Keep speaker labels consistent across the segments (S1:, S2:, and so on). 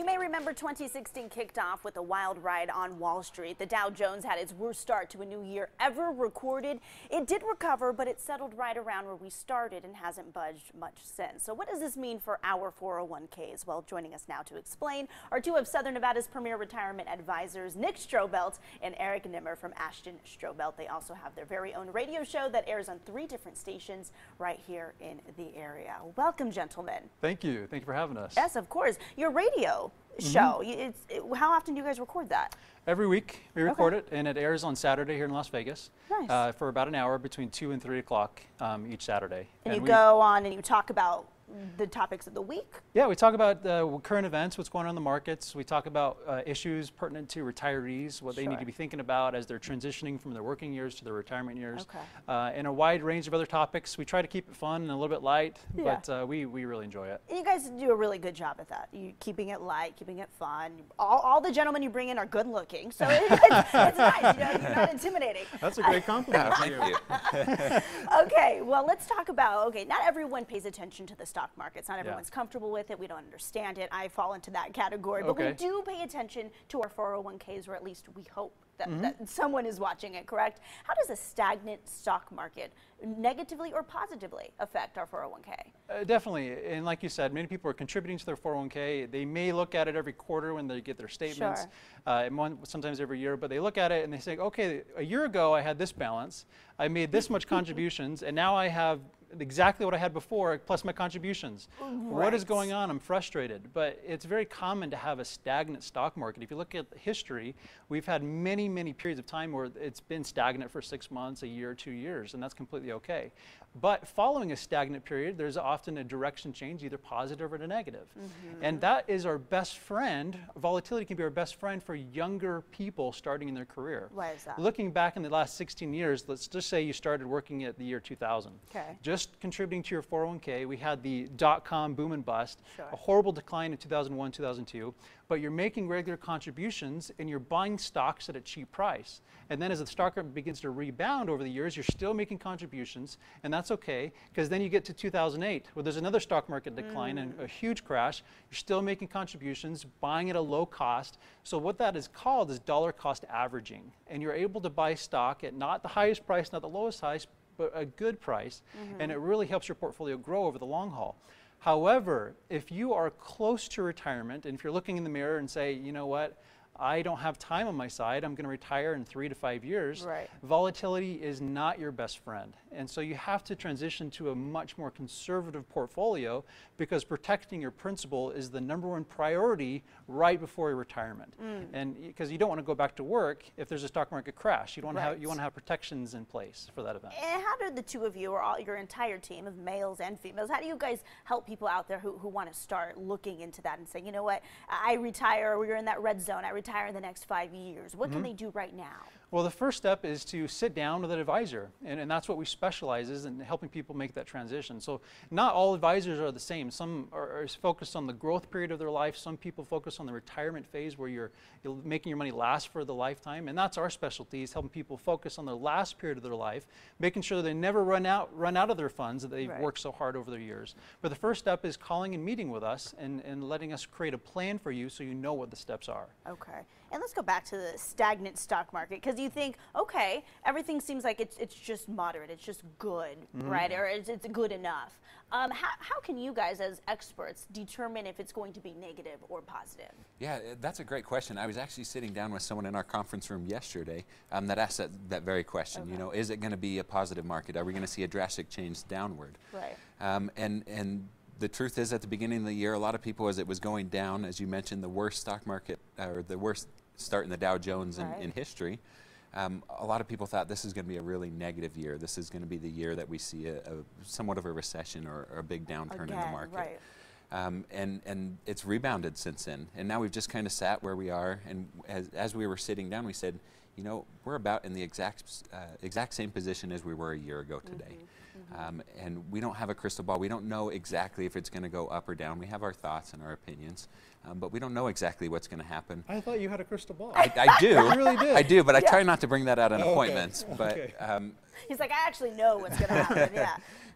S1: You may remember 2016 kicked off with a wild ride on Wall Street. The Dow Jones had its worst start to a new year ever recorded. It did recover, but it settled right around where we started and hasn't budged much since. So what does this mean for our 401ks? Well, joining us now to explain are two of Southern Nevada's premier retirement advisors, Nick Strobelt and Eric Nimmer from Ashton Strobelt. They also have their very own radio show that airs on 3 different stations right here in the area. Welcome, gentlemen.
S2: Thank you. Thank you for having us.
S1: Yes, of course. Your radio show, how often do you guys record that?
S2: Every week we record it, and it airs on Saturday here in Las Vegas.
S1: Nice.
S2: For about an hour between 2 and 3 o'clock each Saturday.
S1: And you go on and you talk about the topics of the week? Yeah,
S2: we talk about current events, what's going on in the markets. We talk about issues pertinent to retirees, what they need to be thinking about as they're transitioning from their working years to their retirement years. And a wide range of other topics. We try to keep it fun and a little bit light, but we really enjoy it.
S1: And you guys do a really good job at that. You keeping it light, keeping it fun. All the gentlemen you bring in are good looking, so it's nice. You're not intimidating.
S2: That's a great compliment.
S3: Thank you.
S1: Okay, well, let's talk about, not everyone pays attention to the stock markets. Not everyone's comfortable with it. We don't understand it. I fall into that category. But we do pay attention to our 401ks, or at least we hope that someone is watching it, correct? How does a stagnant stock market negatively or positively affect our 401k?
S2: Definitely. And like you said, many people are contributing to their 401k. They may look at it every quarter when they get their statements, sometimes every year, but they look at it and they say, okay, a year ago I had this balance, I made this much contributions, and now I have exactly what I had before plus my contributions. What is going on? I'm frustrated. But it's very common to have a stagnant stock market. If you look at history, we've had many periods of time where it's been stagnant for 6 months, a year, 2 years, and that's completely okay. But following a stagnant period, there's often a direction change, either positive or to negative. And that is our best friend. Volatility can be our best friend for younger people starting in their career.
S1: Why is that?
S2: Looking back in the last 16 years, let's just say you started working at the year 2000. Just contributing to your 401k, we had the dot-com boom and bust, a horrible decline in 2001, 2002, but you're making regular contributions and you're buying stocks at a cheap price. And then as the stock market begins to rebound over the years, you're still making contributions, and that's okay, because then you get to 2008, where there's another stock market decline and a huge crash. You're still making contributions, buying at a low cost. So what that is called is dollar cost averaging. And you're able to buy stock at not the highest price, not the lowest price, but a good price, and it really helps your portfolio grow over the long haul. However, if you are close to retirement, and if you're looking in the mirror and say, you know what, I don't have time on my side, I'm going to retire in 3 to 5 years, volatility is not your best friend. And so you have to transition to a much more conservative portfolio, because protecting your principal is the #1 priority right before your retirement. And because you don't want to go back to work if there's a stock market crash. You want to have protections in place for that event.
S1: And how do the two of you, or your entire team of males and females, how do you guys help people out there who want to start looking into that and say, you know what, I retire, we're in that red zone, I retire in the next 5 years. What can they do right now?
S2: Well, the first step is to sit down with an advisor, and that's what we specialize in helping people make that transition. So not all advisors are the same. Some are focused on the growth period of their life. Some people focus on the retirement phase, where you're making your money last for the lifetime, and that's our specialty, is helping people focus on the last period of their life, making sure they never run out of their funds that they've worked so hard over their years. But the first step is calling and meeting with us and letting us create a plan for you so you know what the steps are. Okay.
S1: And let's go back to the stagnant stock market, because you think, okay, everything seems like it's just moderate, it's just good, right? Or it's good enough. How can you guys as experts determine if it's going to be negative or positive?
S3: Yeah, that's a great question. I was actually sitting down with someone in our conference room yesterday that asked that very question. You know, is it going to be a positive market? Are we going to see a drastic change downward?
S1: Right.
S3: And the truth is, at the beginning of the year, a lot of people, as it was going down, as you mentioned, the worst stock market, or the worst start in the Dow Jones in history, a lot of people thought this is going to be a really negative year. This is going to be the year that we see a somewhat of a recession or a big downturn in the market. And it's rebounded since then. And now we've just kind of sat where we are, and as we were sitting down, we said, you know, we're about in the exact same position as we were a year ago today. And we don't have a crystal ball. We don't know exactly if it's going to go up or down. We have our thoughts and our opinions, but we don't know exactly what's going to happen.
S2: I thought you had a crystal ball.
S3: I do.
S2: You really did.
S3: I do, but I try not to bring that out in appointments. But
S1: he's like, I actually know what's going to happen.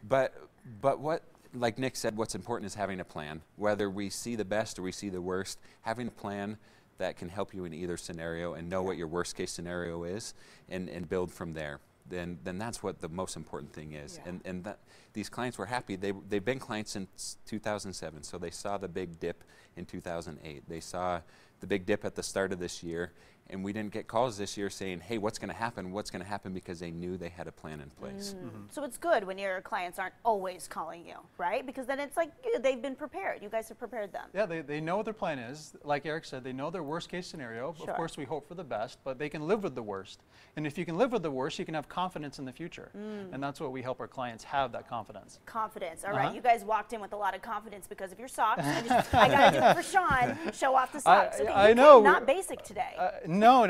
S3: But what like Nick said, what's important is having a plan. Whether we see the best or we see the worst, having a plan that can help you in either scenario and know what your worst case scenario is and build from there. Then that's what the most important thing is. Yeah. And that these clients were happy. They've been clients since 2007, so they saw the big dip in 2008. They saw the big dip at the start of this year, and we didn't get calls this year saying, hey, what's going to happen? What's going to happen? Because they knew they had a plan in place.
S1: So it's good when your clients aren't always calling you, right? Because then it's like they've been prepared. You guys have prepared them.
S2: Yeah, they know what their plan is. Like Eric said, they know their worst case scenario. Sure. Of course, we hope for the best, but they can live with the worst. And if you can live with the worst, you can have confidence in the future. And that's what we help our clients have, that confidence.
S1: Confidence. All right. You guys walked in with a lot of confidence because of your socks. I got to do it for Sean. Show off the socks. Okay,
S2: I know.
S1: Not basic today.
S2: No.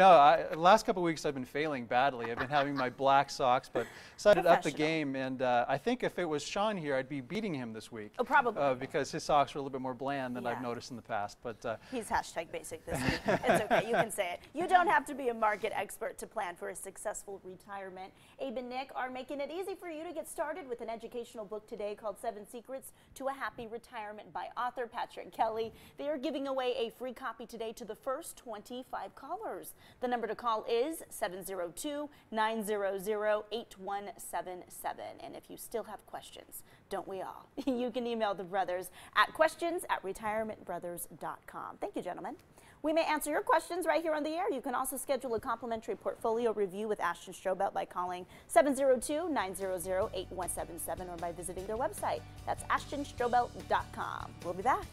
S2: Last couple of weeks I've been failing badly. I've been having my black socks, but decided up the game. And I think if it was Sean here, I'd be beating him this week.
S1: Oh, probably.
S2: Because his socks are a little bit more bland than I've noticed in the past. But
S1: he's #basic this week. It's okay. You can say it. You don't have to be a market expert to plan for a successful retirement. Abe and Nick are making it easy for you to get started with an educational book today called 7 Secrets to a Happy Retirement by author Patrick Kelly. They are giving away a free copy today to the first 25 callers. The number to call is 702-900-8177. And if you still have questions, don't we all? You can email the brothers at questions@retirementbrothers.com. Thank you, gentlemen. We may answer your questions right here on the air. You can also schedule a complimentary portfolio review with Ashton Strobelt by calling 702-900-8177 or by visiting their website. That's ashtonstrobelt.com. We'll be back.